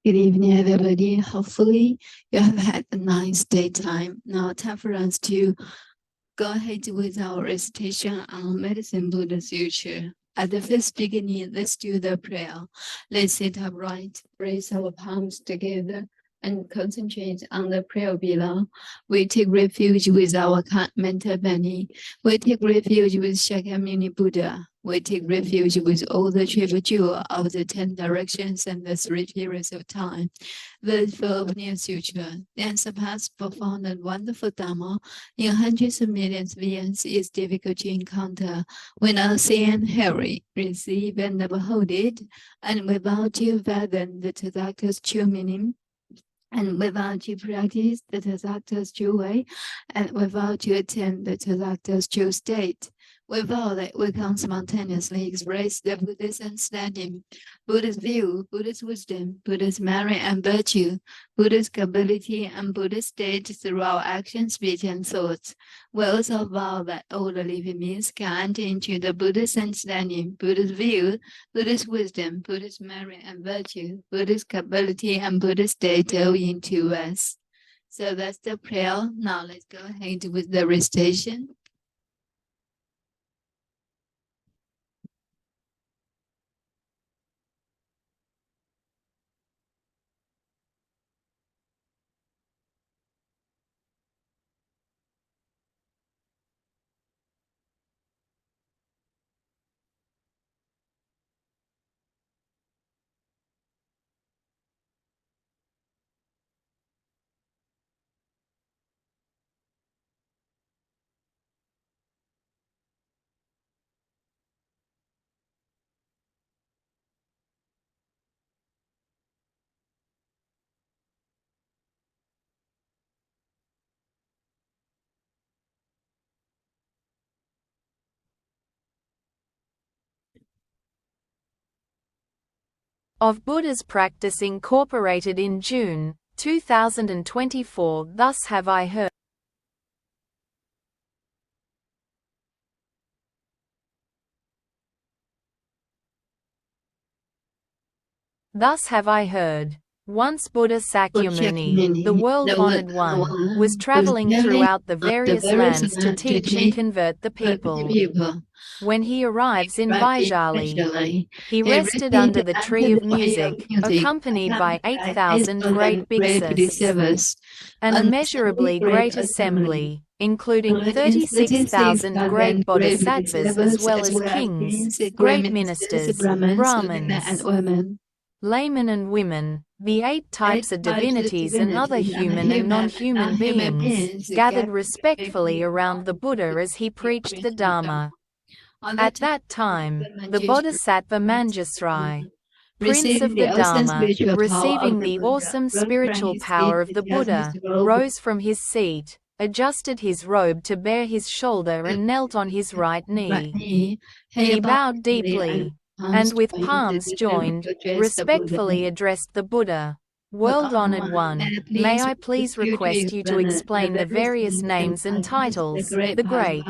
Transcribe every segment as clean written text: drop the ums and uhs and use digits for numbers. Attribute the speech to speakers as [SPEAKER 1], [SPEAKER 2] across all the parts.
[SPEAKER 1] Good evening, everybody. Hopefully, you have had a nice daytime. Now, time for us to go ahead with our recitation on Medicine Buddha's future. At the first beginning, let's do the prayer. Let's sit upright, raise our palms together, and concentrate on the prayer below. We take refuge with our mental body. We take refuge with Shakyamuni Buddha. We take refuge with all the triple jewel of the 10 directions and the 3 periods of time. The of near future, the unsurpassed, profound, and wonderful Dharma in hundreds of millions of years is difficult to encounter. When I see and hear, receive and behold it, and without to fathom the Tathagata's true meaning, and without to practice the Tathagata's true way, and without to attain the Tathagata's true state. Without it, we can spontaneously express the Buddhist understanding, Buddhist view, Buddhist wisdom, Buddhist merit and virtue, Buddhist ability and Buddhist state through our actions, speech, and thoughts. We also vow that all the living beings can enter into the Buddhist understanding, Buddhist view, Buddhist wisdom, Buddhist merit and virtue, Buddhist ability, and Buddhist state all into us. So that's the prayer. Now let's go ahead with the recitation.
[SPEAKER 2] Of Buddha's practice incorporated in June 2024. Thus have I heard. Thus have I heard. Once Buddha Sakyamuni, the world-honored one, was traveling throughout the various lands to teach and convert the people. When he arrives in Vaishali, he rested under the tree of music, accompanied by 8,000 great bhiksus, an immeasurably great assembly, including 36,000 great bodhisattvas as well as kings, great ministers, Brahmins, laymen and women, the 8 types of divinities and other human and non-human beings, gathered respectfully around the Buddha as he preached the Dharma. At that time, the Bodhisattva Manjusri, Prince of the Dharma, receiving the awesome spiritual power of the Buddha, rose from his seat, adjusted his robe to bare his shoulder and knelt on his right knee. He bowed deeply, and with palms joined, respectfully addressed the Buddha. World-honored one, may I please request you to explain the various names and titles, the great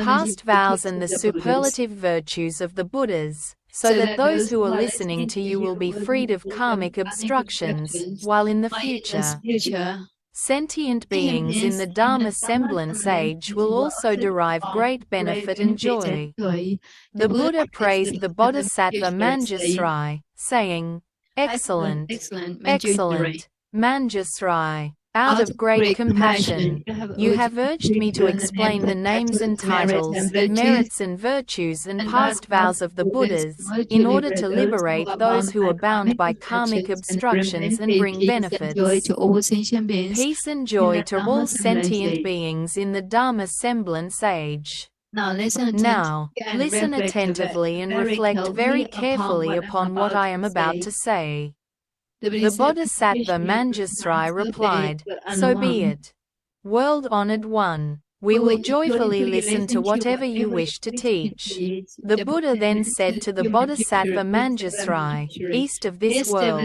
[SPEAKER 2] past vows and the superlative virtues of the Buddhas, so that those who are listening to you will be freed of karmic obstructions, while in the future, sentient beings in the Dharma semblance age will also derive great benefit and joy. The Buddha praised the Bodhisattva Manjusri, saying, Excellent, excellent, Manjusri. Out of great compassion, you have urged me to explain the names and titles, merits and virtues and past vows of the Buddhas, in order to liberate those who are bound by karmic obstructions and bring benefits, peace and joy to all sentient beings in the Dharma semblance age. Now, listen attentively and reflect very carefully upon what I am about to say. The Bodhisattva Manjusri replied, So be it. World-honored one, we will joyfully listen to whatever you wish to teach. The Buddha then said to the Bodhisattva Manjusri, East of this world,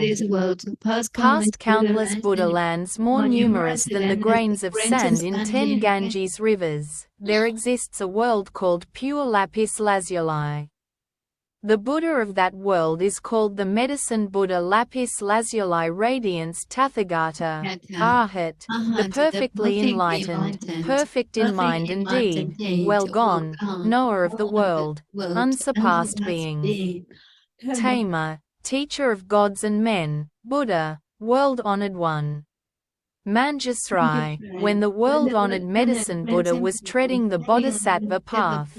[SPEAKER 2] past countless Buddha lands more numerous than the grains of sand in 10 Ganges rivers, there exists a world called pure lapis lazuli. The Buddha of that world is called the Medicine Buddha Lapis Lazuli Radiance Tathagata, Arhat, the perfectly enlightened, perfect in mind and deed, well gone, knower of the world, unsurpassed being. Tamer, teacher of gods and men, Buddha, world-honored one. Manjusri, when the world-honored Medicine Buddha was treading the Bodhisattva path,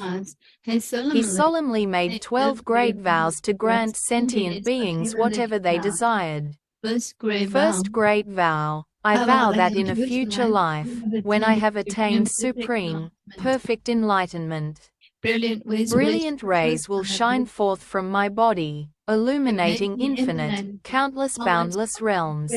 [SPEAKER 2] he solemnly made 12 great vows to grant sentient beings whatever they desired. First great vow, I vow that in a future life, when I have attained supreme, perfect enlightenment, brilliant rays will shine forth from my body, illuminating infinite, countless boundless realms.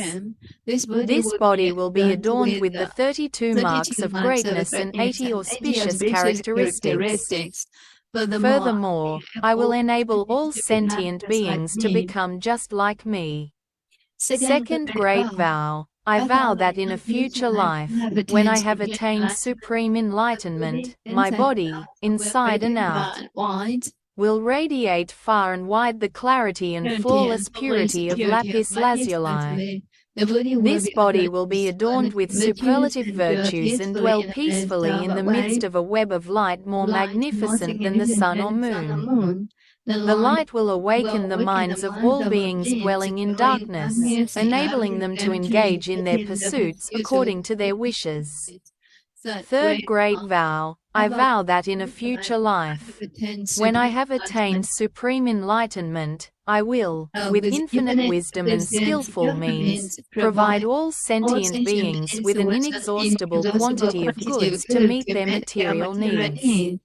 [SPEAKER 2] This body will be adorned with the 32 marks of greatness and 80 auspicious characteristics. Furthermore, I will enable all sentient beings to become just like me. Second great vow, I vow that in a future life, when I have attained supreme enlightenment, my body, inside and out, will radiate far and wide the clarity and flawless purity of lapis lazuli. This body will be adorned with superlative virtues and dwell peacefully in the midst of a web of light more magnificent than the sun or moon. The light will awaken the minds of all beings dwelling in darkness, enabling them to engage in their pursuits according to their wishes. Third great vow, I vow that in a future life, when I have attained supreme enlightenment, I will, with infinite wisdom and skillful means, provide all sentient beings with an inexhaustible quantity of goods to meet their material needs.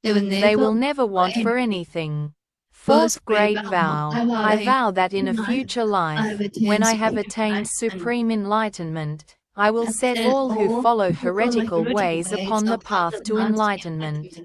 [SPEAKER 2] They will never want for anything. Fourth great vow, I vow that in a future life, when I have attained supreme enlightenment, I will set all who follow heretical ways upon the path to enlightenment.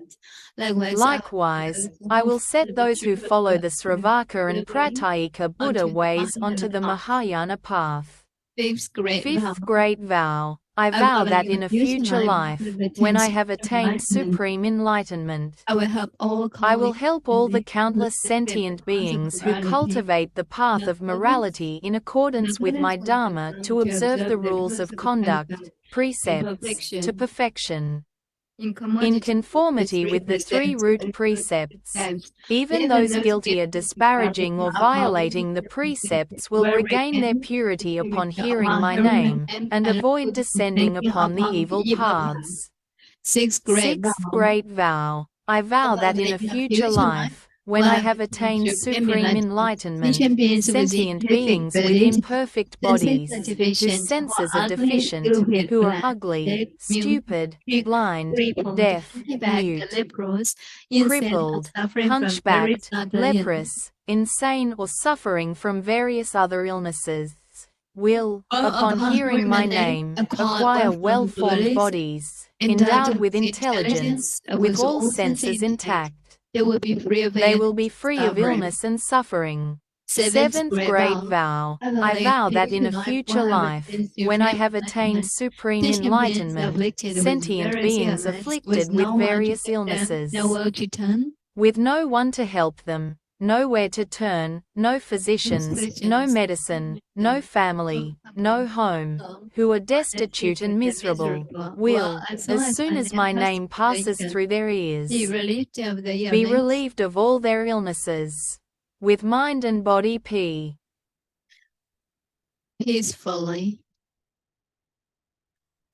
[SPEAKER 2] Likewise, I will set those who follow the Sravaka and Pratyeka Buddha ways onto the Mahayana path. Fifth great vow, I vow that in a future life, when I have attained supreme enlightenment, I will help all the countless sentient beings who cultivate the path of morality in accordance with my Dharma to observe the rules of conduct, precepts, to perfection. In conformity with the 3 root precepts, even those guilty of disparaging or violating the precepts will regain their purity upon hearing my name, and avoid descending upon the evil paths. Sixth great vow, I vow that in a future life, when I have attained supreme enlightenment, sentient beings with imperfect bodies, whose senses are deficient, who are ugly, stupid, blind, deaf, mute, crippled, hunchbacked, leprous, insane or suffering from various other illnesses, will, upon hearing my name, acquire well-formed bodies, endowed with intelligence, with all senses intact. They will be free of illness and suffering. Seventh great vow, I vow that in a future life, when I have attained supreme enlightenment, sentient beings afflicted with various illnesses, with no one to help them, nowhere to turn, no physicians, no medicine, no family, no home, who are destitute and miserable, will, as soon as my name passes through their ears, be relieved of all their illnesses, with mind and body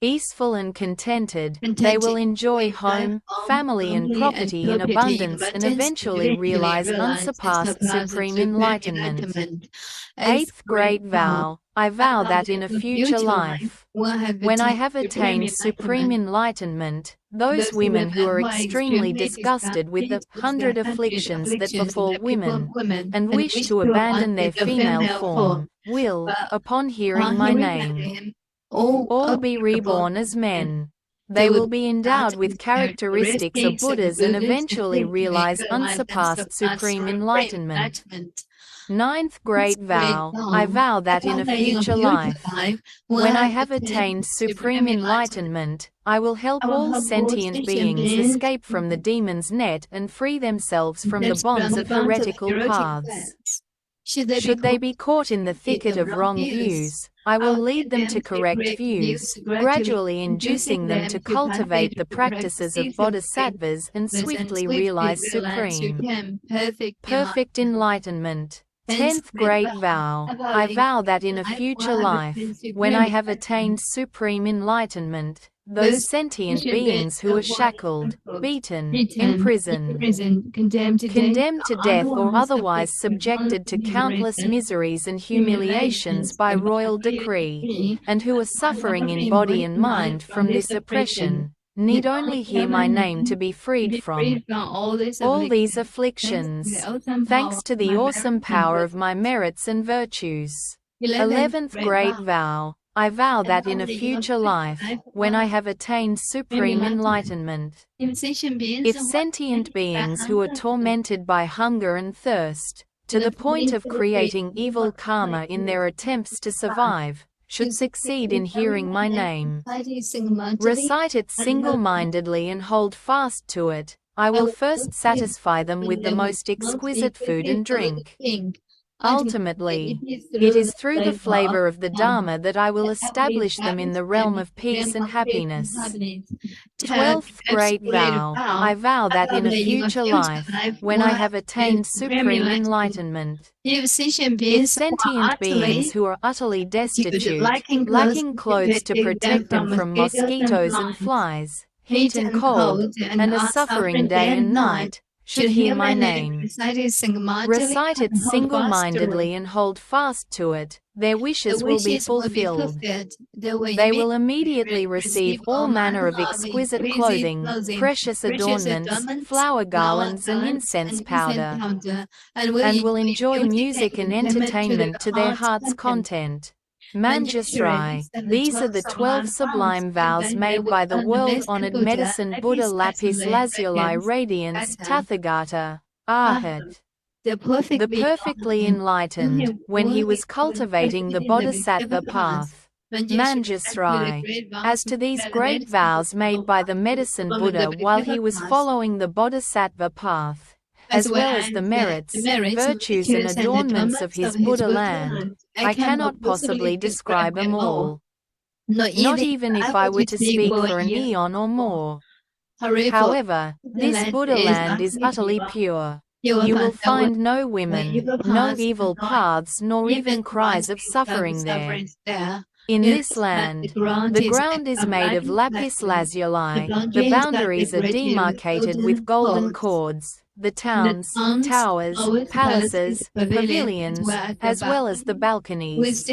[SPEAKER 2] peaceful and contented, they will enjoy home, family and property in abundance and eventually realize unsurpassed supreme enlightenment. Eighth great vow, I vow that in a future life, when I have attained supreme enlightenment, those women who are extremely disgusted with the 100 afflictions that befall women, and wish to abandon their female form, will, upon hearing my name, all be reborn as men. They will be endowed with characteristics of Buddhas and eventually realize unsurpassed supreme enlightenment. Ninth Great Vow. I vow that in a future life, when I have attained Supreme Enlightenment, I will help all sentient beings escape from the demon's net and free themselves from the bonds of heretical paths. Should they be caught in the thicket of wrong views, I will lead them to correct views, gradually inducing them to cultivate the practices of Bodhisattvas and swiftly realize supreme, perfect enlightenment. 10th Great Vow. I vow that in a future life, when I have attained Supreme Enlightenment, those sentient beings who are shackled, beaten, imprisoned, condemned to death or otherwise subjected to countless miseries and humiliations by royal decree, and who are suffering in body and mind from this oppression, need only hear my name to be freed from all these afflictions, thanks to the awesome power of my merits and virtues. 11th Great Vow. I vow that in a future life, when I have attained Supreme Enlightenment, if sentient beings who are tormented by hunger and thirst, to the point of creating evil karma in their attempts to survive, should succeed in hearing my name, recite it single-mindedly and hold fast to it, I will first satisfy them with the most exquisite food and drink. Ultimately, it is through the flavor of the Dharma that I will establish them in the realm of peace and happiness. 12th Great Vow. I vow that in a future life, when I have attained Supreme Enlightenment, if sentient beings who are utterly destitute, lacking clothes to protect them from mosquitoes and flies, heat and cold, and are suffering day and night, should hear my name, recite it single-mindedly and hold fast to it, their wishes will be fulfilled. They will immediately receive all manner of exquisite clothing, precious adornments, flower garlands and incense powder, and will enjoy music and entertainment to their heart's content. Manjusri. These are the 12 sublime vows made by the world-honored medicine Buddha Lapis Lazuli Radiance Tathagata, Arhat, the perfectly enlightened, when he was cultivating the Bodhisattva path. Manjusri. As to these great vows made by the medicine Buddha while he was following the Bodhisattva path, as well as the merits, virtues and adornments of his Buddha land, I cannot possibly describe them all. Not even if I were to speak for an eon or more. However, this Buddha land is utterly pure. You will find no women, no evil paths nor even cries of suffering there. In this land, the ground is made of lapis lazuli, the boundaries are demarcated with golden cords, the towns, towers, palaces, pavilions, as well as the balconies,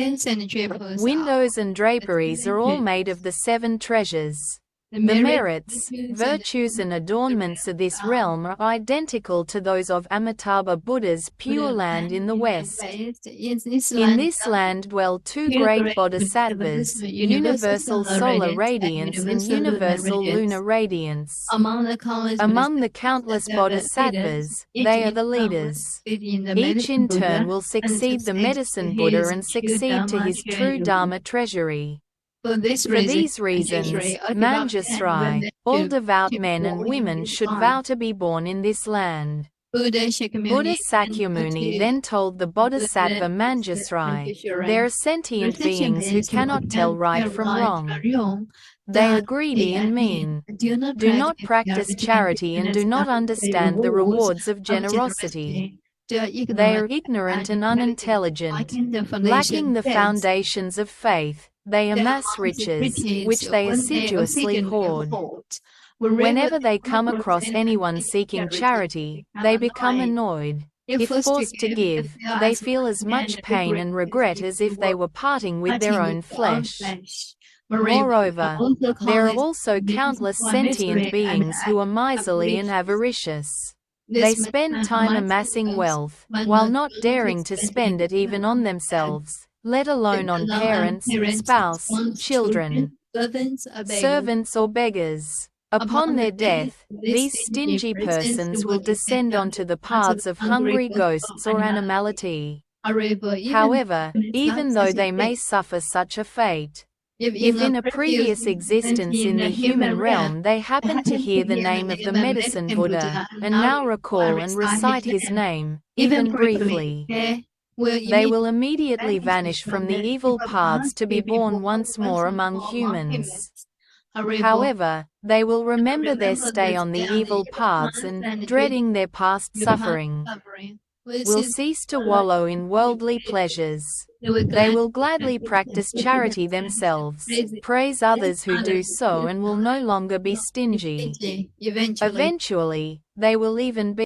[SPEAKER 2] windows and draperies are all made of the 7 treasures. The merits, virtues and adornments of this realm are identical to those of Amitabha Buddha's Pure Land in the west. In this land dwell 2 great bodhisattvas, universal solar radiance and universal lunar radiance. Among the countless bodhisattvas, they are the leaders. Each in turn will succeed the medicine Buddha and succeed to his true Dharma treasury. For these reasons, Manjusri, all devout men and women should vow to be born in this land. Buddha Sakyamuni then told the Bodhisattva Manjusri, there are sentient beings who cannot tell right from wrong. They are greedy and mean, do not practice charity and do not understand the rewards of generosity. They are ignorant and unintelligent, lacking the foundations of faith. They amass riches, which they assiduously hoard. Whenever they come across anyone seeking charity, they become annoyed. If forced to give, they feel as much pain and regret as if they were parting with their own flesh. Moreover, there are also countless sentient beings who are miserly and avaricious. They spend time amassing wealth, while not daring to spend it even on themselves, let alone on parents, spouse, children, servants or beggars. Upon their death, these stingy persons will descend onto the paths of hungry ghosts or animality. However, even though they may suffer such a fate, if in a previous existence in the human realm they happen to hear the name of the Medicine Buddha, and now recall and recite his name, even briefly, they will immediately vanish from the evil paths to be born once more among humans. However, they will remember their stay on the evil paths and, dreading their past suffering, will cease to wallow in worldly pleasures. They will gladly practice charity themselves, praise others who do so, and will no longer be stingy. Eventually, they will even be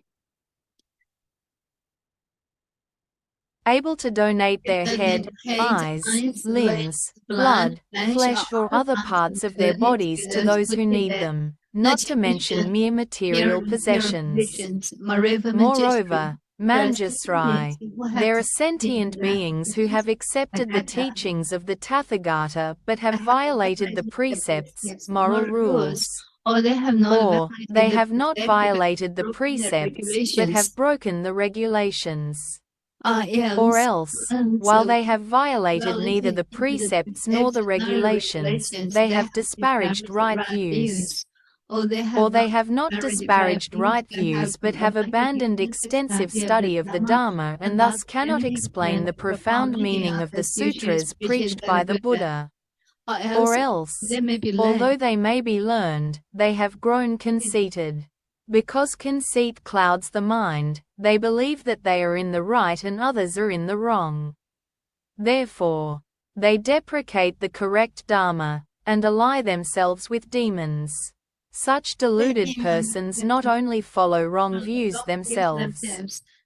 [SPEAKER 2] able to donate their head, eyes, limbs, blood, flesh or other parts of their bodies to those who need them, not to mention mere material possessions. Moreover, Manjusri, there are sentient beings who have accepted the teachings of the Tathagata but have violated the precepts, moral rules. Or they have not violated the precepts but have broken the regulations. Or else, while they have violated neither the precepts nor the regulations, they have disparaged right views. Or they have not disparaged right views but have abandoned extensive study of the Dharma and thus cannot explain the profound meaning of the sutras preached by the Buddha. Or else, although they may be learned, they have grown conceited. Because conceit clouds the mind, they believe that they are in the right and others are in the wrong. Therefore, they deprecate the correct Dharma, and ally themselves with demons. Such deluded persons not only follow wrong views themselves,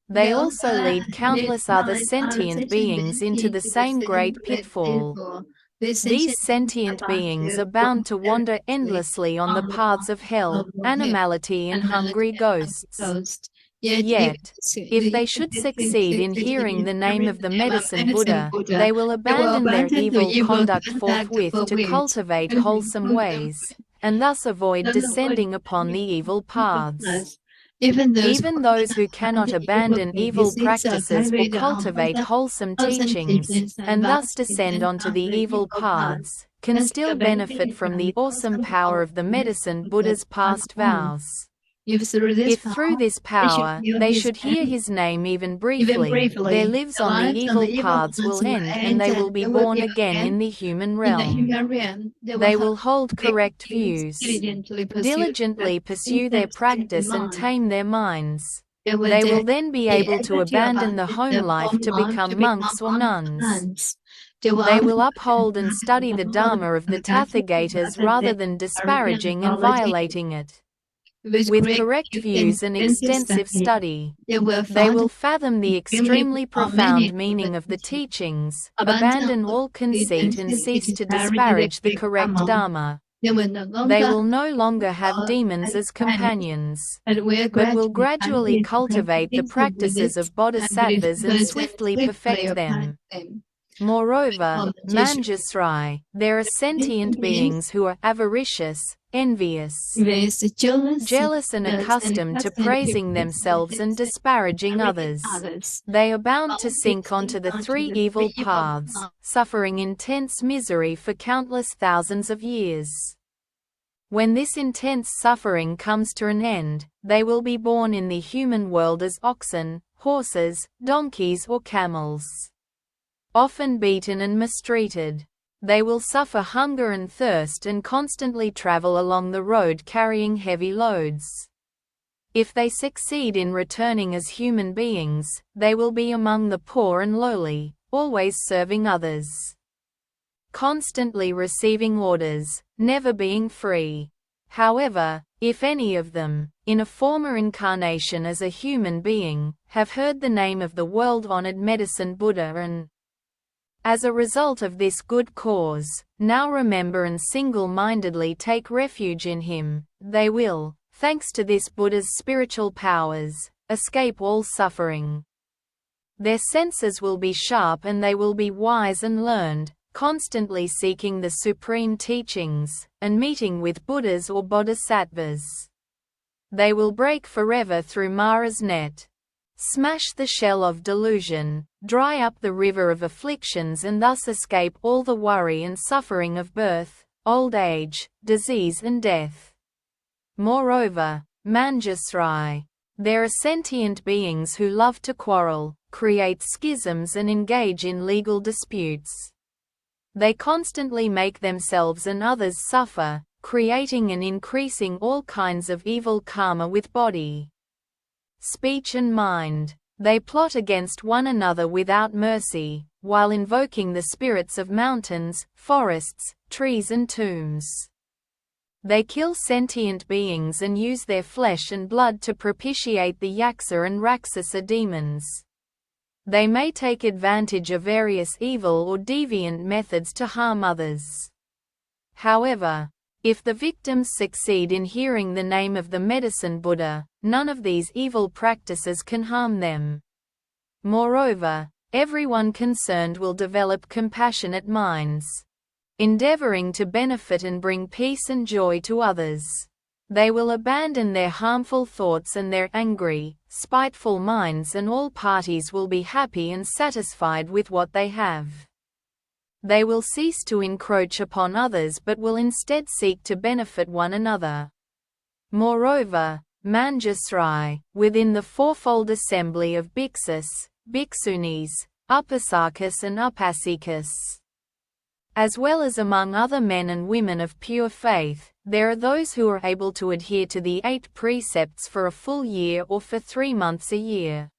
[SPEAKER 2] they also lead countless other sentient beings into the same great pitfall. These sentient beings are bound to wander endlessly on the paths of hell, animality and hungry ghosts. Yet, if they should succeed in hearing the name of the Medicine Buddha, they will abandon their evil conduct forthwith to cultivate wholesome ways, and thus avoid descending upon the evil paths. Even those who cannot abandon evil practices or cultivate wholesome teachings, and thus descend onto the evil paths, can still benefit from the awesome power of the Medicine Buddha's past vows. If through this power, they should hear his name even briefly, their lives on the evil paths will end and they will be born again in the human realm. They will hold correct views, diligently pursue their practice and tame their minds. They will then be able to abandon the home life to become monks or nuns. They will uphold and study the Dharma of the Tathagatas rather than disparaging and violating it. With correct views and extensive study, they will fathom the extremely profound meaning of the teachings, abandon all conceit and cease to disparage the correct Dharma. They will no longer have demons as companions, but will gradually cultivate the practices of Bodhisattvas and swiftly perfect them. Moreover, Manjusri, there are sentient beings who are avaricious, envious, jealous and accustomed to praising themselves and disparaging others. They are bound to sink onto the three evil paths, suffering intense misery for countless thousands of years. When this intense suffering comes to an end, they will be born in the human world as oxen, horses, donkeys or camels. Often beaten and mistreated, they will suffer hunger and thirst and constantly travel along the road carrying heavy loads. If they succeed in returning as human beings, they will be among the poor and lowly, always serving others, constantly receiving orders, never being free. However, if any of them, in a former incarnation as a human being, have heard the name of the world-honored Medicine Buddha and, as a result of this good cause, now remember and single-mindedly take refuge in him, they will, thanks to this Buddha's spiritual powers, escape all suffering. Their senses will be sharp and they will be wise and learned, constantly seeking the supreme teachings, and meeting with Buddhas or Bodhisattvas. They will break forever through Mara's net. Smash the shell of delusion, dry up the river of afflictions and thus escape all the worry and suffering of birth, old age, disease and death. Moreover, Manjusri, there are sentient beings who love to quarrel, create schisms and engage in legal disputes. They constantly make themselves and others suffer, creating and increasing all kinds of evil karma with body, speech and mind. They plot against one another without mercy, while invoking the spirits of mountains, forests, trees and tombs. They kill sentient beings and use their flesh and blood to propitiate the Yaksa and Rakshasa demons. They may take advantage of various evil or deviant methods to harm others. However, if the victims succeed in hearing the name of the Medicine Buddha, none of these evil practices can harm them. Moreover, everyone concerned will develop compassionate minds, endeavoring to benefit and bring peace and joy to others. They will abandon their harmful thoughts and their angry, spiteful minds, and all parties will be happy and satisfied with what they have. They will cease to encroach upon others but will instead seek to benefit one another. Moreover, Manjusri, within the fourfold assembly of bhiksus, bhiksunis, upasakas and upasikas, as well as among other men and women of pure faith, there are those who are able to adhere to the 8 precepts for a full year or for 3 months a year,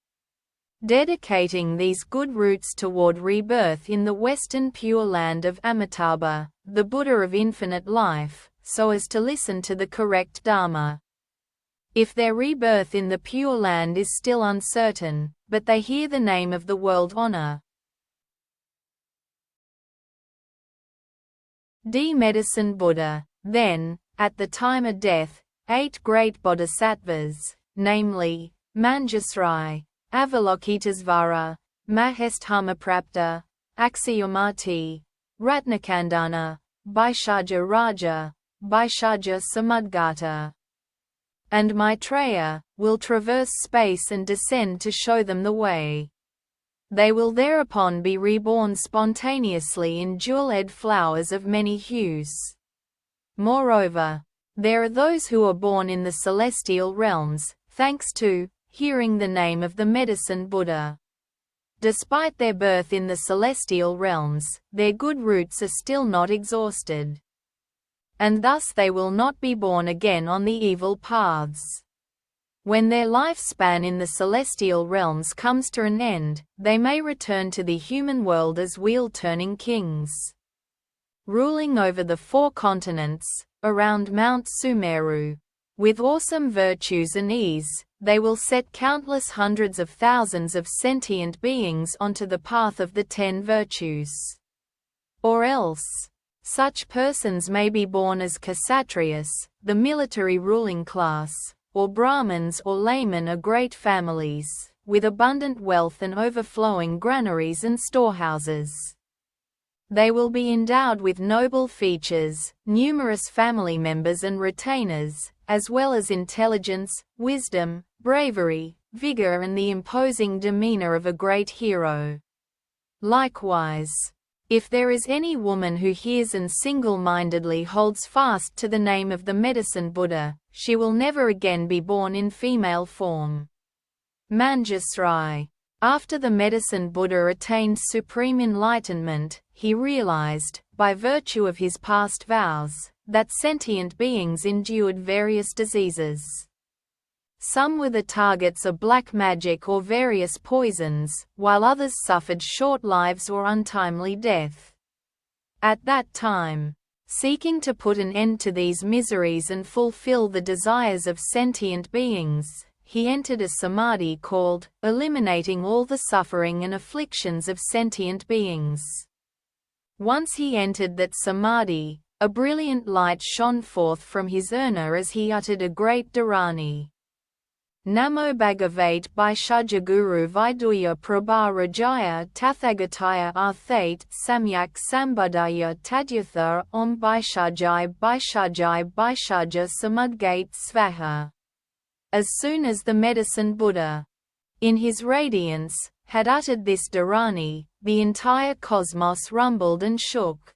[SPEAKER 2] dedicating these good roots toward rebirth in the western pure land of Amitabha, the Buddha of infinite life, so as to listen to the correct Dharma. If their rebirth in the pure land is still uncertain, but they hear the name of the world honor, the Medicine Buddha, then, at the time of death, 8 great Bodhisattvas, namely, Manjusri, Avalokitesvara, Mahesthamaprapta, Aksayamati, Ratnakandana, Bhaishajya Raja, Bhaishajya Samudgata, and Maitreya, will traverse space and descend to show them the way. They will thereupon be reborn spontaneously in jewel-ed flowers of many hues. Moreover, there are those who are born in the celestial realms, thanks to hearing the name of the Medicine Buddha. Despite their birth in the celestial realms, their good roots are still not exhausted, and thus they will not be born again on the evil paths. When their lifespan in the celestial realms comes to an end, they may return to the human world as wheel-turning kings, ruling over the 4 continents, around Mount Sumeru. With awesome virtues and ease, they will set countless hundreds of thousands of sentient beings onto the path of the 10 virtues. Or else, such persons may be born as Kshatriyas, the military ruling class, or Brahmins or laymen of great families, with abundant wealth and overflowing granaries and storehouses. They will be endowed with noble features, numerous family members and retainers, as well as intelligence, wisdom, bravery, vigor and the imposing demeanor of a great hero. Likewise, if there is any woman who hears and single-mindedly holds fast to the name of the Medicine Buddha, she will never again be born in female form. Manjusri. After the Medicine Buddha attained Supreme Enlightenment, he realized, by virtue of his past vows, that sentient beings endured various diseases. Some were the targets of black magic or various poisons, while others suffered short lives or untimely death. At that time, seeking to put an end to these miseries and fulfill the desires of sentient beings, he entered a samadhi called, eliminating all the suffering and afflictions of sentient beings. Once he entered that samadhi, a brilliant light shone forth from his urna as he uttered a great dharani. Namo Bhagavate Bhaishajya Guru Viduya Prabha Rajaya Tathagataya Arthate Samyak Sambuddhaya Tadyatha Om Bhaishajai Bhaishajai Bhaishajya Samudgate Svaha. As soon as the Medicine Buddha in his radiance, had uttered this Dharani, the entire cosmos rumbled and shook.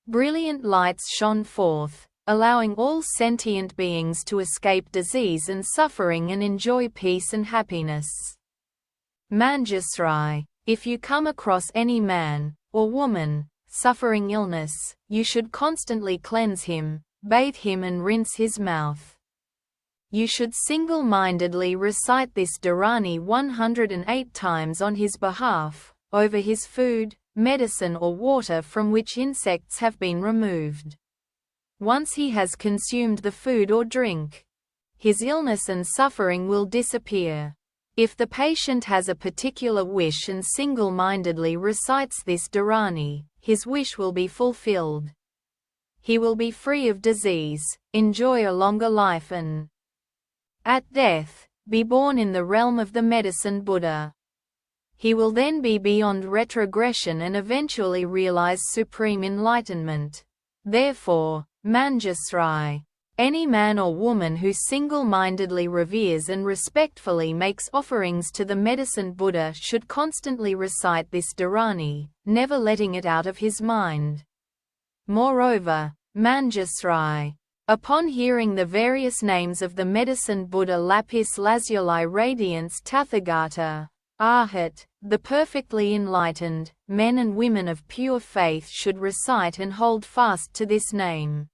[SPEAKER 2] Brilliant lights shone forth, allowing all sentient beings to escape disease and suffering and enjoy peace and happiness. Manjusri, if you come across any man, or woman, suffering illness, you should constantly cleanse him, bathe him and rinse his mouth. You should single-mindedly recite this Dharani 108 times on his behalf, over his food, medicine or water from which insects have been removed. Once he has consumed the food or drink, his illness and suffering will disappear. If the patient has a particular wish and single-mindedly recites this Dharani, his wish will be fulfilled. He will be free of disease, enjoy a longer life and, at death, be born in the realm of the Medicine Buddha. He will then be beyond retrogression and eventually realize Supreme Enlightenment. Therefore, Manjusri, any man or woman who single-mindedly reveres and respectfully makes offerings to the Medicine Buddha should constantly recite this Dharani, never letting it out of his mind. Moreover, Manjusri, upon hearing the various names of the Medicine Buddha Lapis Lazuli Radiance Tathagata, Arhat, the perfectly enlightened, men and women of pure faith should recite and hold fast to this name.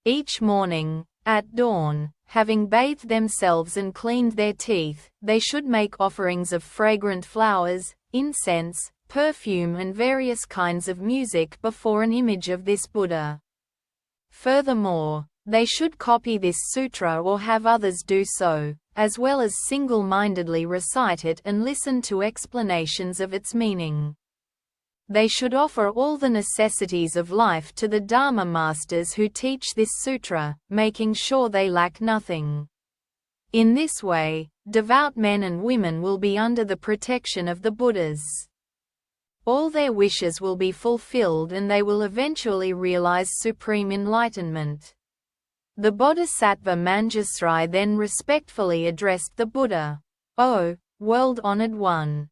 [SPEAKER 2] Each morning, at dawn, having bathed themselves and cleaned their teeth, they should make offerings of fragrant flowers, incense, perfume and various kinds of music before an image of this Buddha. Furthermore, they should copy this sutra or have others do so, as well as single-mindedly recite it and listen to explanations of its meaning. They should offer all the necessities of life to the Dharma masters who teach this sutra, making sure they lack nothing. In this way, devout men and women will be under the protection of the Buddhas. All their wishes will be fulfilled and they will eventually realize Supreme Enlightenment. The Bodhisattva Manjusri then respectfully addressed the Buddha. O world-honored one!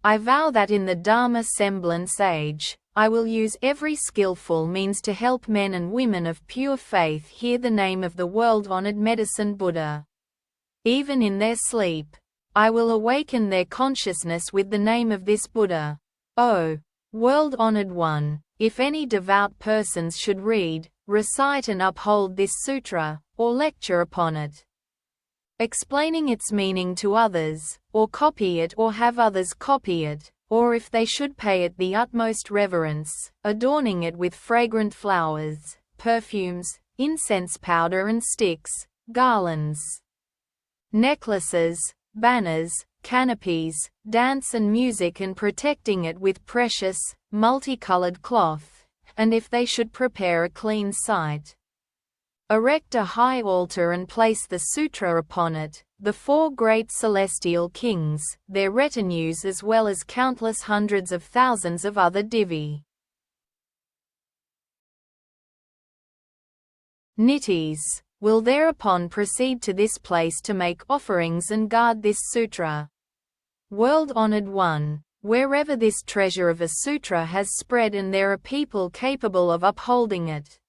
[SPEAKER 2] I vow that in the Dharma semblance age, I will use every skillful means to help men and women of pure faith hear the name of the world-honored Medicine Buddha. Even in their sleep, I will awaken their consciousness with the name of this Buddha. O world-honored one, if any devout persons should read, recite and uphold this sutra, or lecture upon it, explaining its meaning to others, or copy it or have others copy it, or if they should pay it the utmost reverence, adorning it with fragrant flowers, perfumes, incense powder and sticks, garlands, necklaces, banners, canopies, dance and music and protecting it with precious, multicolored cloth, and if they should prepare a clean site, erect a high altar and place the sutra upon it, the four great celestial kings, their retinues as well as countless hundreds of thousands of other divi nittis, will thereupon proceed to this place to make offerings and guard this sutra. World-honored one, wherever this treasure of a sutra has spread and there are people capable of upholding it,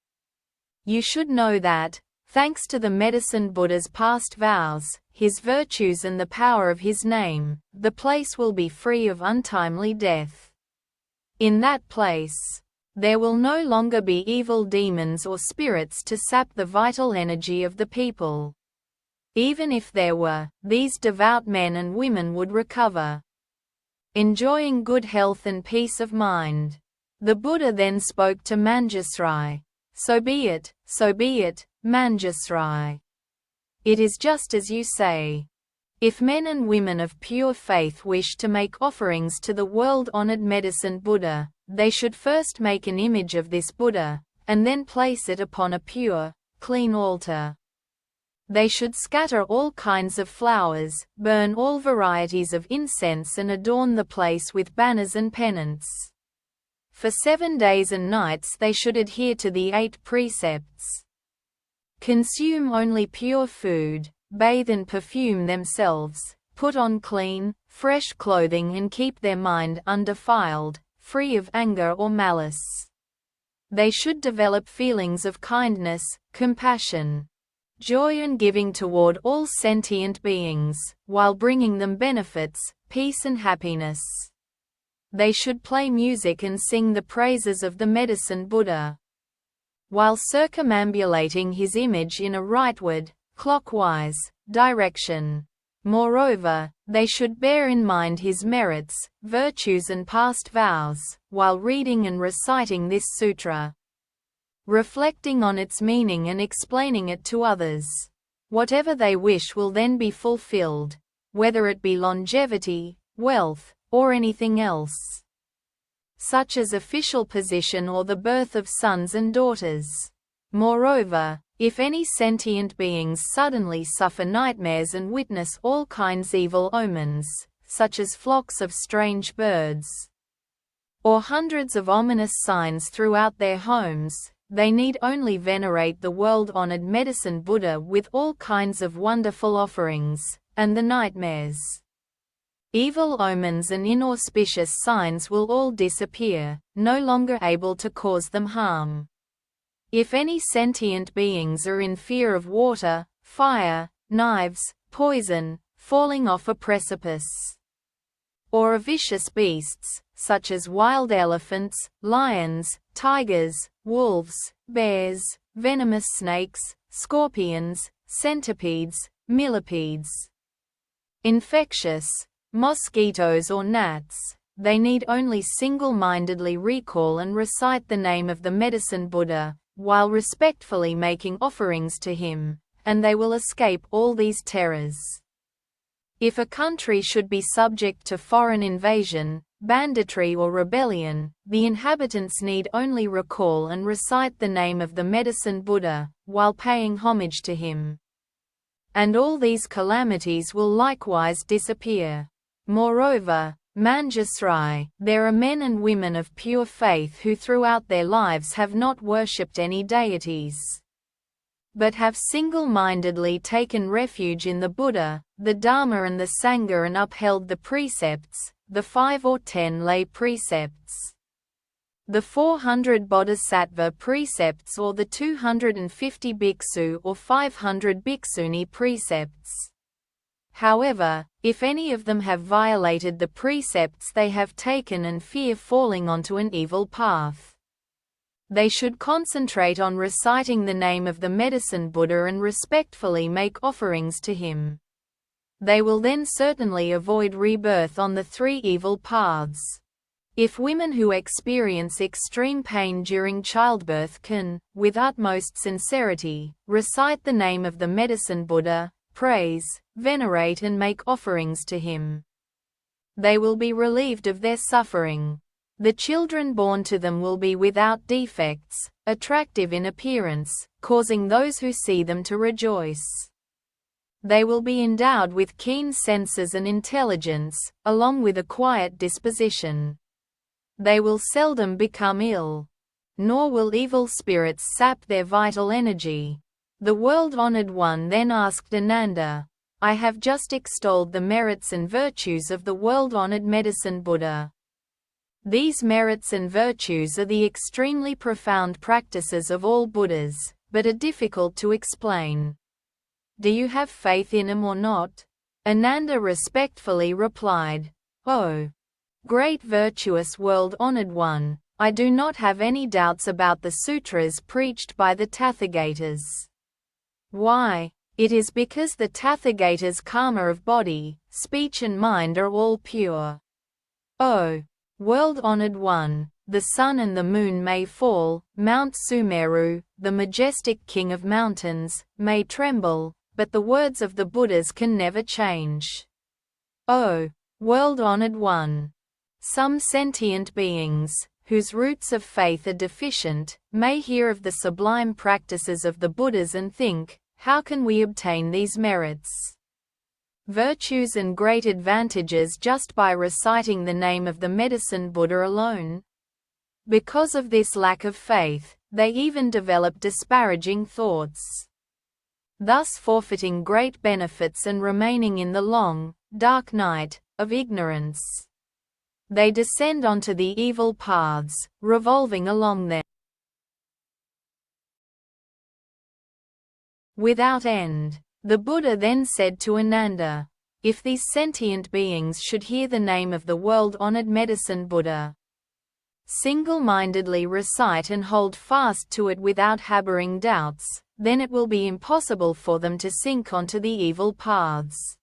[SPEAKER 2] you should know that, thanks to the Medicine Buddha's past vows, his virtues and the power of his name, the place will be free of untimely death. In that place, there will no longer be evil demons or spirits to sap the vital energy of the people. Even if there were, these devout men and women would recover, enjoying good health and peace of mind. The Buddha then spoke to Manjusri. So be it, Manjusri. It is just as you say. If men and women of pure faith wish to make offerings to the world-honored Medicine Buddha, they should first make an image of this Buddha, and then place it upon a pure, clean altar. They should scatter all kinds of flowers, burn all varieties of incense and adorn the place with banners and pennants. For 7 days and nights they should adhere to the 8 precepts. Consume only pure food, bathe and perfume themselves, put on clean, fresh clothing and keep their mind undefiled, free of anger or malice. They should develop feelings of kindness, compassion, joy and giving toward all sentient beings, while bringing them benefits, peace and happiness. They should play music and sing the praises of the Medicine Buddha, while circumambulating his image in a rightward, clockwise, direction. Moreover, they should bear in mind his merits, virtues and past vows, while reading and reciting this sutra, reflecting on its meaning and explaining it to others. Whatever they wish will then be fulfilled, whether it be longevity, wealth, or anything else, such as official position or the birth of sons and daughters. Moreover, if any sentient beings suddenly suffer nightmares and witness all kinds evil omens, such as flocks of strange birds, or hundreds of ominous signs throughout their homes, they need only venerate the world-honored Medicine Buddha with all kinds of wonderful offerings, and the nightmares, evil omens and inauspicious signs will all disappear, no longer able to cause them harm. If any sentient beings are in fear of water, fire, knives, poison, falling off a precipice, or of vicious beasts, such as wild elephants, lions, tigers, wolves, bears, venomous snakes, scorpions, centipedes, millipedes, infectious, mosquitoes or gnats, they need only single-mindedly recall and recite the name of the Medicine Buddha, while respectfully making offerings to him, and they will escape all these terrors. If a country should be subject to foreign invasion, banditry or rebellion, the inhabitants need only recall and recite the name of the Medicine Buddha, while paying homage to him, and all these calamities will likewise disappear. Moreover, Manjusri, there are men and women of pure faith who throughout their lives have not worshipped any deities, but have single-mindedly taken refuge in the Buddha, the Dharma and the Sangha and upheld the precepts, the 5 or 10 lay precepts, the 400 Bodhisattva precepts or the 250 bhiksu or 500 bhikshuni precepts. However, if any of them have violated the precepts they have taken and fear falling onto an evil path, they should concentrate on reciting the name of the Medicine Buddha and respectfully make offerings to him. They will then certainly avoid rebirth on the 3 evil paths. If women who experience extreme pain during childbirth can, with utmost sincerity, recite the name of the Medicine Buddha, praise, venerate and make offerings to him, they will be relieved of their suffering. The children born to them will be without defects, attractive in appearance, causing those who see them to rejoice. They will be endowed with keen senses and intelligence, along with a quiet disposition. They will seldom become ill, nor will evil spirits sap their vital energy. The world-honored one then asked Ananda, I have just extolled the merits and virtues of the world-honored Medicine Buddha. These merits and virtues are the extremely profound practices of all Buddhas, but are difficult to explain. Do you have faith in them or not? Ananda respectfully replied, Oh, great virtuous world-honored one, I do not have any doubts about the sutras preached by the Tathagatas. Why? It is because the Tathagatas' karma of body, speech and mind are all pure. O world-honored one, the sun and the moon may fall, Mount Sumeru, the majestic king of mountains, may tremble, but the words of the Buddhas can never change. O world-honored one, some sentient beings, whose roots of faith are deficient, may hear of the sublime practices of the Buddhas and think, how can we obtain these merits, virtues and great advantages just by reciting the name of the Medicine Buddha alone? Because of this lack of faith, they even develop disparaging thoughts, thus forfeiting great benefits and remaining in the long, dark night, of ignorance. They descend onto the evil paths, revolving along them without end. The Buddha then said to Ananda, if these sentient beings should hear the name of the world-honored medicine Buddha, single-mindedly recite and hold fast to it without harboring doubts, then it will be impossible for them to sink onto the evil paths.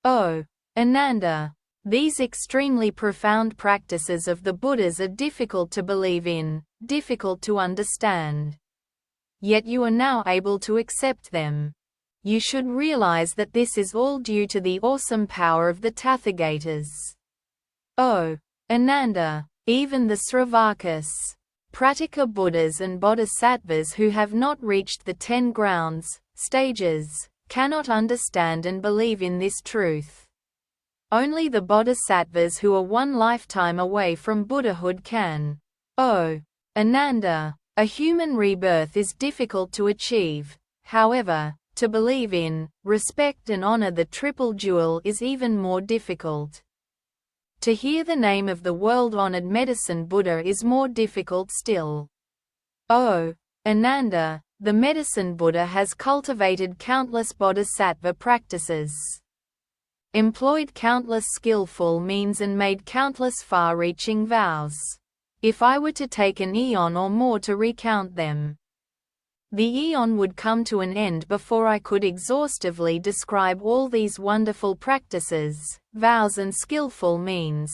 [SPEAKER 2] O Ananda, these extremely profound practices of the Buddhas are difficult to believe in, difficult to understand. Yet you are now able to accept them. You should realize that this is all due to the awesome power of the Tathagatas. O Ananda, even the Sravakas, Pratika Buddhas and Bodhisattvas who have not reached the 10 grounds, stages, cannot understand and believe in this truth. Only the Bodhisattvas who are one lifetime away from Buddhahood can. O Ananda, a human rebirth is difficult to achieve. However, to believe in, respect and honor the triple jewel is even more difficult. To hear the name of the world-honored medicine Buddha is more difficult still. O Ananda, the medicine Buddha has cultivated countless bodhisattva practices, employed countless skillful means and made countless far-reaching vows. If I were to take an eon or more to recount them, the eon would come to an end before I could exhaustively describe all these wonderful practices, vows and skillful means.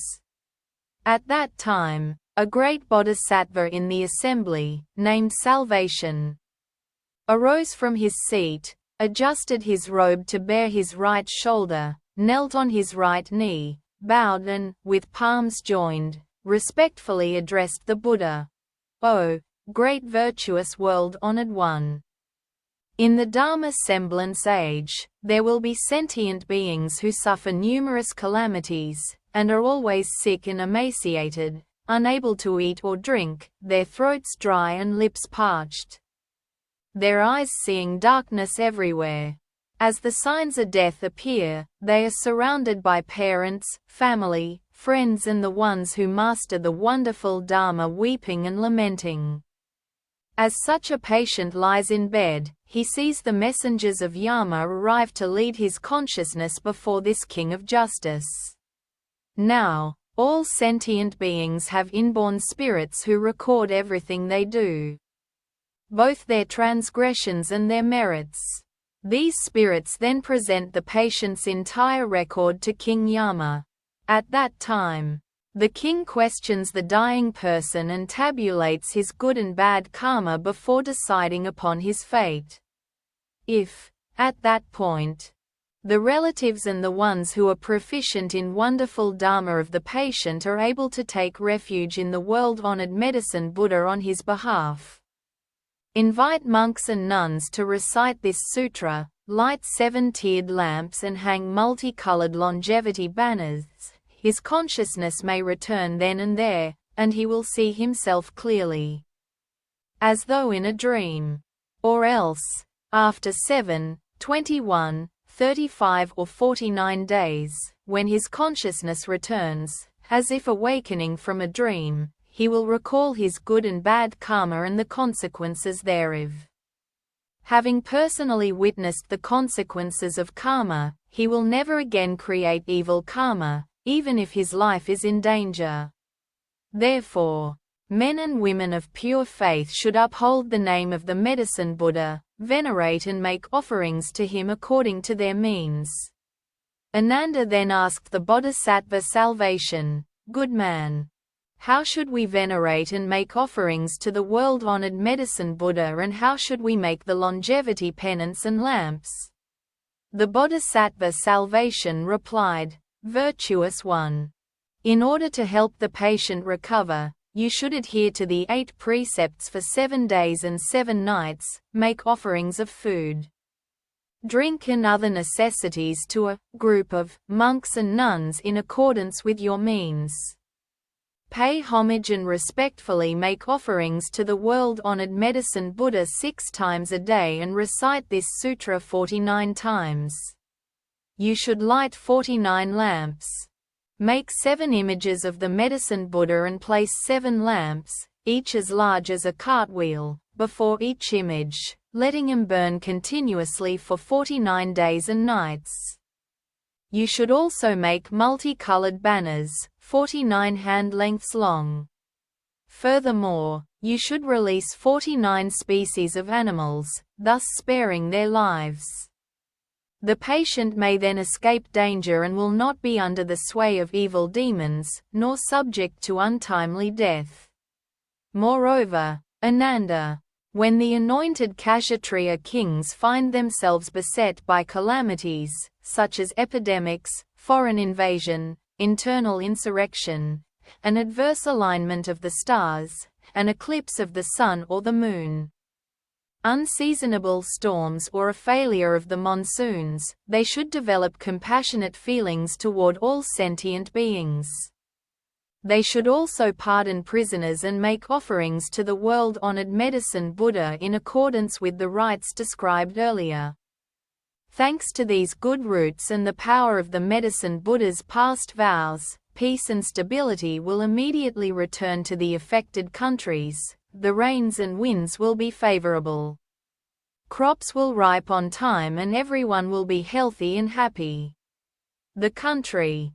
[SPEAKER 2] At that time, a great bodhisattva in the assembly, named Salvation, arose from his seat, adjusted his robe to bare his right shoulder, knelt on his right knee, bowed and, with palms joined, respectfully addressed the Buddha. O great virtuous world-honored one! In the Dharma semblance age, there will be sentient beings who suffer numerous calamities, and are always sick and emaciated, unable to eat or drink, their throats dry and lips parched, their eyes seeing darkness everywhere. As the signs of death appear, they are surrounded by parents, family, friends and the ones who master the wonderful Dharma weeping and lamenting. As such a patient lies in bed, he sees the messengers of Yama arrive to lead his consciousness before this king of justice. Now, all sentient beings have inborn spirits who record everything they do, both their transgressions and their merits. These spirits then present the patient's entire record to King Yama. At that time, the king questions the dying person and tabulates his good and bad karma before deciding upon his fate. If, at that point, the relatives and the ones who are proficient in wonderful Dharma of the patient are able to take refuge in the world-honored medicine Buddha on his behalf, invite monks and nuns to recite this sutra, light 7-tiered lamps and hang multicolored longevity banners, his consciousness may return then and there, and he will see himself clearly, as though in a dream. Or else, after 7, 21, 35 or 49 days, when his consciousness returns, as if awakening from a dream, he will recall his good and bad karma and the consequences thereof. Having personally witnessed the consequences of karma, he will never again create evil karma, even if his life is in danger. Therefore, men and women of pure faith should uphold the name of the medicine Buddha, venerate and make offerings to him according to their means. Ananda then asked the Bodhisattva Salvation, "Good man, how should we venerate and make offerings to the world-honored medicine Buddha, and how should we make the longevity penance and lamps?" The Bodhisattva Salvation replied, "Virtuous one, in order to help the patient recover, you should adhere to the 8 precepts for 7 days and 7 nights, make offerings of food, drink and other necessities to a group of monks and nuns in accordance with your means. Pay homage and respectfully make offerings to the world-honored medicine Buddha 6 times a day and recite this sutra 49 times. You should light 49 lamps. Make 7 images of the medicine Buddha and place 7 lamps, each as large as a cartwheel, before each image, letting them burn continuously for 49 days and nights. You should also make multicolored banners, 49 hand lengths long. Furthermore, you should release 49 species of animals, thus sparing their lives. The patient may then escape danger and will not be under the sway of evil demons, nor subject to untimely death. Moreover, Ananda, when the anointed Kshatriya kings find themselves beset by calamities, such as epidemics, foreign invasion, internal insurrection, an adverse alignment of the stars, an eclipse of the sun or the moon, unseasonable storms or a failure of the monsoons, they should develop compassionate feelings toward all sentient beings. They should also pardon prisoners and make offerings to the world-honored medicine Buddha in accordance with the rites described earlier. Thanks to these good roots and the power of the medicine Buddha's past vows, peace and stability will immediately return to the affected countries, the rains and winds will be favorable. Crops will ripe on time and everyone will be healthy and happy. The country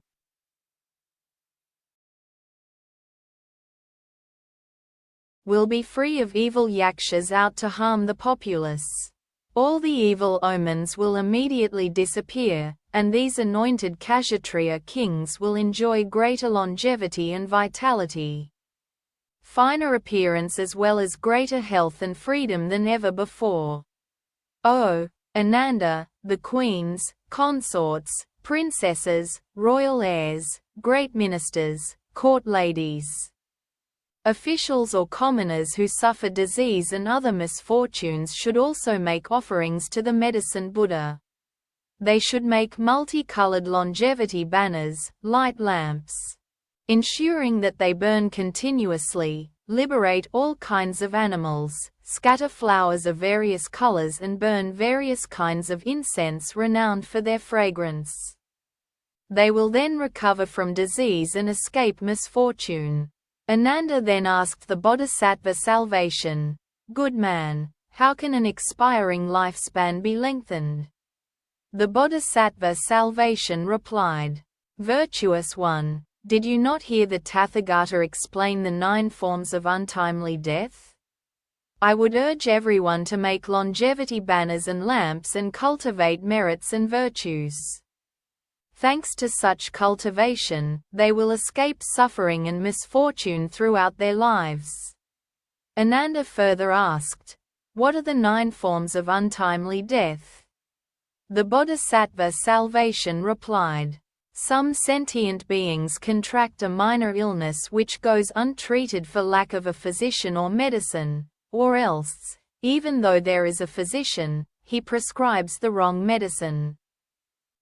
[SPEAKER 2] will be free of evil yakshas out to harm the populace. All the evil omens will immediately disappear, and these anointed Kshatriya kings will enjoy greater longevity and vitality, finer appearance as well as greater health and freedom than ever before. O Ananda, the queens, consorts, princesses, royal heirs, great ministers, court ladies, officials or commoners who suffer disease and other misfortunes should also make offerings to the medicine Buddha. They should make multicolored longevity banners, light lamps, ensuring that they burn continuously, liberate all kinds of animals, scatter flowers of various colors and burn various kinds of incense renowned for their fragrance. They will then recover from disease and escape misfortune. Ananda then asked the Bodhisattva salvation, "Good man, how can an expiring lifespan be lengthened?" The Bodhisattva salvation replied, "Virtuous one, did you not hear the Tathagata explain the 9 forms of untimely death? I would urge everyone to make longevity banners and lamps and cultivate merits and virtues. Thanks to such cultivation, they will escape suffering and misfortune throughout their lives." Ananda further asked, "What are the 9 forms of untimely death?" The Bodhisattva salvation replied, "Some sentient beings contract a minor illness which goes untreated for lack of a physician or medicine, or else, even though there is a physician, he prescribes the wrong medicine,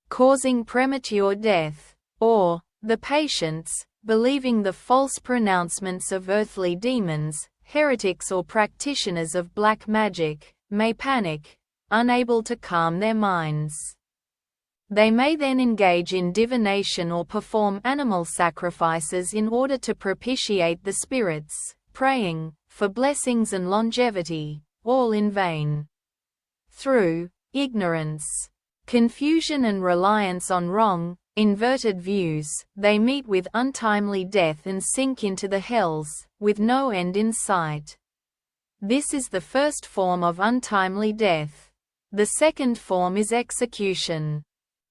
[SPEAKER 2] causing premature death. Or, the patients, believing the false pronouncements of earthly demons, heretics or practitioners of black magic, may panic, unable to calm their minds. They may then engage in divination or perform animal sacrifices in order to propitiate the spirits, praying for blessings and longevity, all in vain. Through ignorance, confusion and reliance on wrong, inverted views, they meet with untimely death and sink into the hells, with no end in sight. This is the first form of untimely death. The second form is execution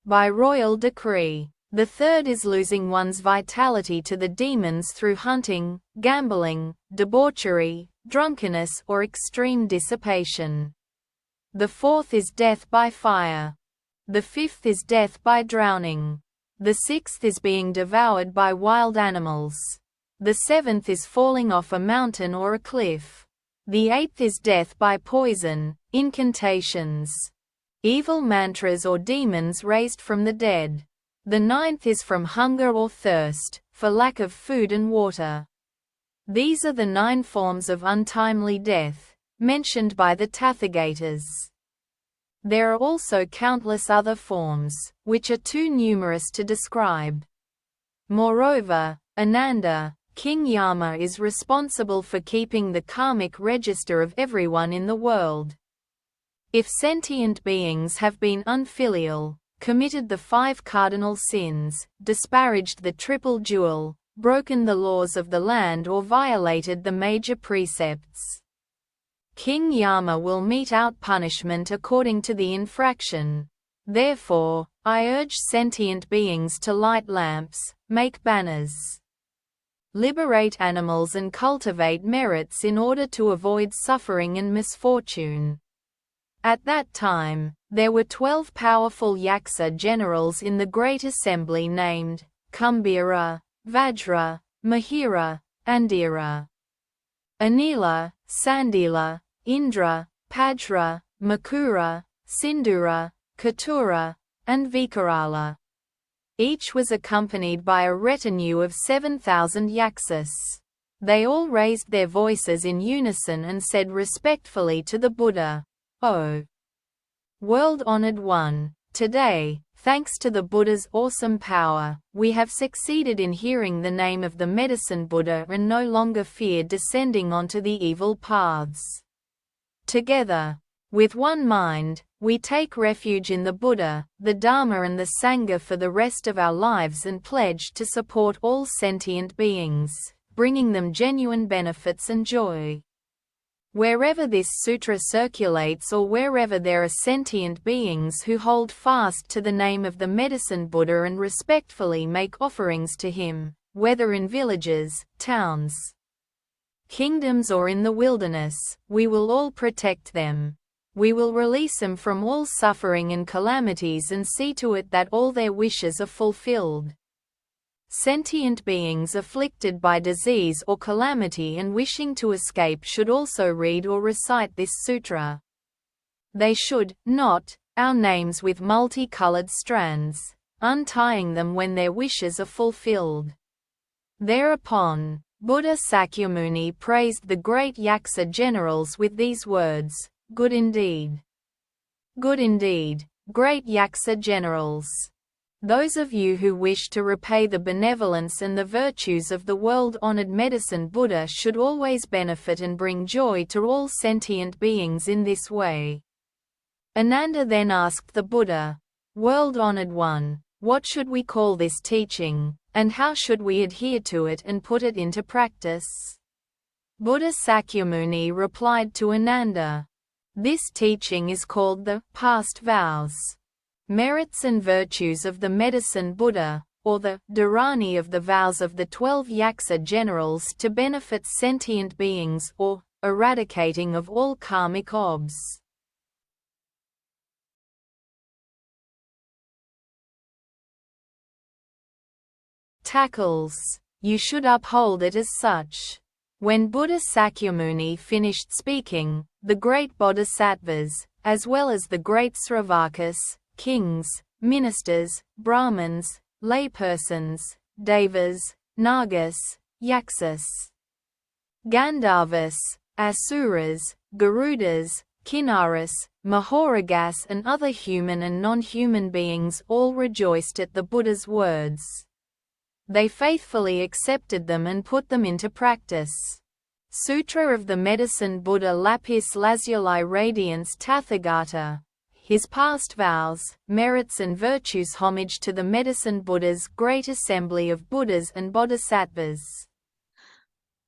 [SPEAKER 2] by royal decree. The third is losing one's vitality to the demons through hunting, gambling, debauchery, drunkenness or extreme dissipation. The fourth is death by fire. The fifth is death by drowning. The sixth is being devoured by wild animals. The seventh is falling off a mountain or a cliff. The eighth is death by poison, incantations, evil mantras or demons raised from the dead. The ninth is from hunger or thirst, for lack of food and water. These are the 9 forms of untimely death, mentioned by the Tathagatas. There are also countless other forms, which are too numerous to describe. Moreover, Ananda, King Yama is responsible for keeping the karmic register of everyone in the world. If sentient beings have been unfilial, committed the 5 cardinal sins, disparaged the triple jewel, broken the laws of the land or violated the major precepts, King Yama will mete out punishment according to the infraction. Therefore, I urge sentient beings to light lamps, make banners, liberate animals and cultivate merits in order to avoid suffering and misfortune. At that time, there were 12 powerful Yaksa generals in the great assembly named Kumbhira, Vajra, Mahira, Andira, Anila, Sandila, Indra, Pajra, Makura, Sindura, Katura, and Vikarala. Each was accompanied by a retinue of 7,000 Yaksas. They all raised their voices in unison and said respectfully to the Buddha, "O world-honored one, today, thanks to the Buddha's awesome power, we have succeeded in hearing the name of the Medicine Buddha and no longer fear descending onto the evil paths. Together, with one mind, we take refuge in the Buddha, the Dharma and the Sangha for the rest of our lives and pledge to support all sentient beings, bringing them genuine benefits and joy." Wherever this sutra circulates or wherever there are sentient beings who hold fast to the name of the Medicine Buddha and respectfully make offerings to him, whether in villages, towns, kingdoms or in the wilderness, we will all protect them. We will release them from all suffering and calamities and see to it that all their wishes are fulfilled. Sentient beings afflicted by disease or calamity and wishing to escape should also read or recite this sutra. They should knot our names with multicolored strands, untying them when their wishes are fulfilled. Thereupon, Buddha Sakyamuni praised the great Yaksa generals with these words, "Good indeed. Good indeed, great Yaksa generals. Those of you who wish to repay the benevolence and the virtues of the world-honored Medicine Buddha should always benefit and bring joy to all sentient beings in this way." Ananda then asked the Buddha, "World-honored one, what should we call this teaching, and how should we adhere to it and put it into practice?" Buddha Sakyamuni replied to Ananda, "This teaching is called the past vows, merits and virtues of the Medicine Buddha, or the dharani of the vows of the 12 Yaksa generals to benefit sentient beings or eradicating of all karmic obs." Tackles. You should uphold it as such. When Buddha Sakyamuni finished speaking, the great Bodhisattvas, as well as the great Sravakas, kings, ministers, Brahmins, laypersons, Devas, Nagas, Yaksas, Gandharvas, Asuras, Garudas, Kinnaras, Mahoragas and other human and non-human beings all rejoiced at the Buddha's words. They faithfully accepted them and put them into practice. Sutra of the Medicine Buddha Lapis Lazuli Radiance Tathagata. His past vows, merits and virtues. Homage to the Medicine Buddha's great assembly of Buddhas and Bodhisattvas.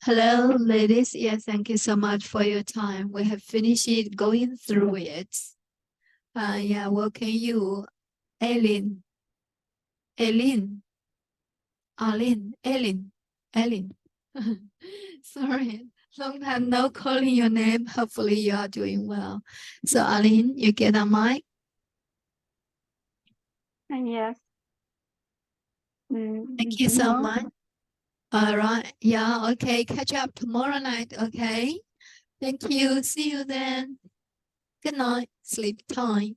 [SPEAKER 1] Hello, ladies. Yes, thank you so much for your time. We have finished it, going through it. Yeah, welcome you, Eileen. Eileen. Eileen. Sorry, long time no calling your name. Hopefully you are doing well. So Eileen, you get a mic?
[SPEAKER 3] Yes.
[SPEAKER 1] Thank you so much. All right. Yeah, okay. Catch up tomorrow night, okay? Thank you. See you then. Good night. Sleep time.